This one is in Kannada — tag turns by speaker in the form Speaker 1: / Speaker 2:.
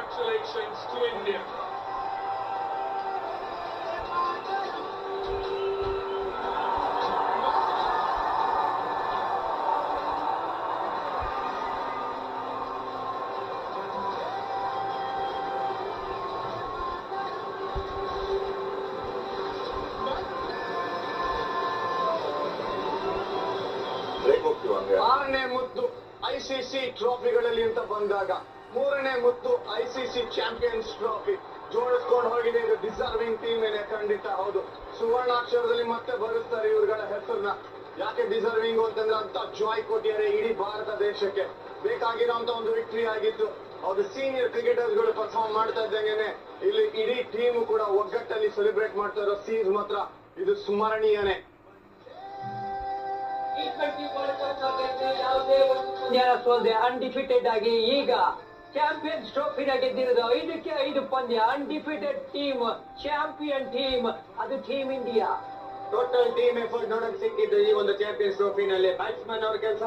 Speaker 1: Congratulations to India.
Speaker 2: ಆರನೇ ಮುತ್ತು ಐಸಿಸಿ ಟ್ರೋಫಿಗಳಲ್ಲಿ ಅಂತ ಬಂದಾಗ ಮೂರನೇ ಮುತ್ತು ಐಸಿಸಿ ಚಾಂಪಿಯನ್ಸ್ ಟ್ರೋಫಿ ಜೋಡಿಸ್ಕೊಂಡು ಹೋಗಿದೆ. ಇದು ಡಿಸರ್ವಿಂಗ್ ಟೀಮ್ ಏನೇ, ಖಂಡಿತ ಹೌದು. ಸುವರ್ಣಾಕ್ಷರದಲ್ಲಿ ಮತ್ತೆ ಬರುತ್ತಾರೆ ಇವ್ರುಗಳ ಹೆಸರನ್ನ. ಯಾಕೆ ಡಿಸರ್ವಿಂಗ್ ಅಂತಂದ್ರೆ ಅಂತ ಜಾಯ್ ಕೊಟ್ಟಿದ್ದಾರೆ ಇಡೀ ಭಾರತ ದೇಶಕ್ಕೆ. ಬೇಕಾಗಿರೋಂತ ಒಂದು ವಿಕ್ಟರಿ ಆಗಿತ್ತು. ಹೌದು, ಸೀನಿಯರ್ ಕ್ರಿಕೆಟರ್ಸ್ ಗಳು ಪರ್ಫಾರ್ಮ್ ಮಾಡ್ತಾ ಇದ್ದಂಗೆನೆ ಇಲ್ಲಿ ಇಡೀ ಟೀಮ್ ಕೂಡ ಒಗ್ಗಟ್ಟಲ್ಲಿ ಸೆಲೆಬ್ರೇಟ್ ಮಾಡ್ತಾ ಇರೋ ಸೀನ್ ಮಾತ್ರ ಇದು ಸ್ಮರಣೀಯನೇ.
Speaker 3: ಸೋಲ್ದೆ ಅನ್ಡಿಫಿಟೆಡ್ ಆಗಿ ಈಗ ಚಾಂಪಿಯನ್ಸ್ ಟ್ರೋಫಿನ ಗೆದ್ದಿರೋದು 5ಕ್ಕೆ 5 ಪಂದ್ಯ. ಅನ್ಡಿಫಿಟೆಡ್ ಟೀಮ್, ಚಾಂಪಿಯನ್ ಟೀಮ್, ಅದು team India.
Speaker 2: Total team effort ನೋಡಕ್ ಸಿಕ್ಕಿದ್ದು ಈ ಒಂದು ಚಾಂಪಿಯನ್ಸ್ ಟ್ರೋಫಿನಲ್ಲಿ. ಬ್ಯಾಟ್ಸ್ಮನ್ ಅವ್ರ ಕೆಲಸ